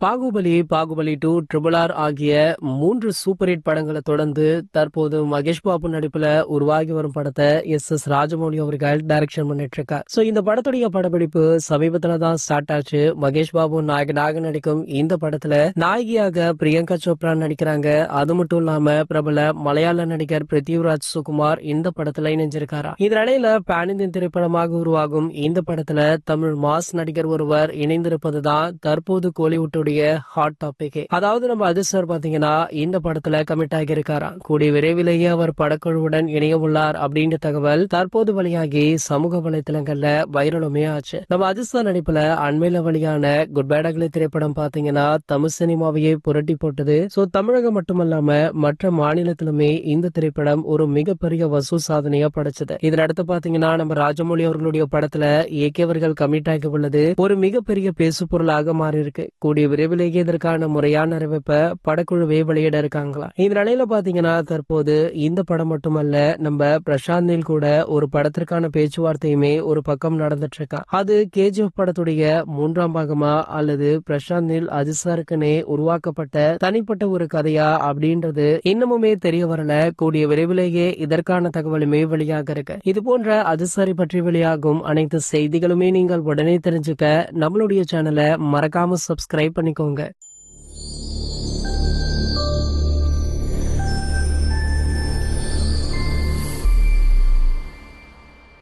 Baahubali, Baahubali 2, triple R ஆகிய 3 super hit படங்கள தொடர்ந்து தற்போது மகேஷ் பாபு நடிப்புல உருவாகி வரும் படத்த எஸ். ராஜமௌழி அவர்கள் டைரக்ஷன் பண்ணிட்டு இருக்கார். இந்த படத்துடைய படப்பிடிப்பு சமீபத்துல தான் ஸ்டார்ட் ஆச்சு. மகேஷ் பாபு நாயகனாக நடிக்கும் இந்த படத்துல நாயகியாக பிரியங்கா சோப்ரா நடிக்கிறாங்க. அது மட்டும் இல்லாம பிரபல மலையாள நடிகர் பிருத்திவிராஜ் சுகுமார் இந்த படத்துல இணைஞ்சிருக்காரா. இதனிடையில பேன் இந்தியன் திரைப்படமாக உருவாகும் இந்த படத்துல தமிழ் மாஸ் நடிகர் ஒருவர் இணைந்திருப்பதுதான் தற்போது கோலிவுட் ஹாட் டாபிக். அதாவது நம்ம அஜித் சார் பாத்தீங்கன்னா இந்த படத்துல கமிட் ஆகி இருக்காரா. கூடிய விரைவிலேயே அவர் படக்குழுவுடன் இணைய உள்ளார் அப்படின்ற தகவல் தற்போது வெளியாகி சமூக வலைதளங்கள்ல வைரலுமே ஆச்சு. நம்ம அஜித் சார் நடிப்புல அண்மையில வெளியான குட் பேட் அக்லி திரைப்படம் பாத்தீங்கன்னா தமிழ் சினிமாவையே புரட்டி போட்டது. தமிழகம் மட்டுமல்லாம மற்ற மாநிலத்திலுமே இந்த திரைப்படம் ஒரு மிகப்பெரிய வசூல் சாதனையா படைச்சது. இதுல அடுத்து பாத்தீங்கன்னா நம்ம ராஜமௌழி அவர்களுடைய படத்துல ஏகே அவர்கள் கமிட் ஆகி உள்ளது ஒரு மிகப்பெரிய பேசு பொருளாக மாறி இருக்கு. கூடிய விரைவிலேயே இதற்கான முறையான அறிவிப்பை படக்குழுவே வெளியிட இருக்காங்களா. இந்த நிலையில பாத்தீங்கன்னா தற்போது இந்த படம் மட்டுமல்ல, நம்ம பிரசாந்த் நீல் கூட ஒரு படத்திற்கான பேச்சுவார்த்தையுமே ஒரு பக்கம் நடந்துட்டு இருக்கா. அது கேஜிஎஃப் படத்துடைய 3ஆம் பாகமா அல்லது பிரசாந்த் நீல் அஜித் சாருக்குனே உருவாக்கப்பட்ட தனிப்பட்ட ஒரு கதையா அப்படின்றது இன்னமுமே தெரிய வரல. கூடிய விரைவிலேயே இதற்கான தகவலுமே வெளியாக இருக்கு. இது போன்ற அஜித் சாரை பற்றி வெளியாகும் அனைத்து செய்திகளுமே நீங்கள் உடனே தெரிஞ்சுக்க நம்மளுடைய சேனலை மறக்காம சப்ஸ்கிரைப் பண்ணிக்கோங்க.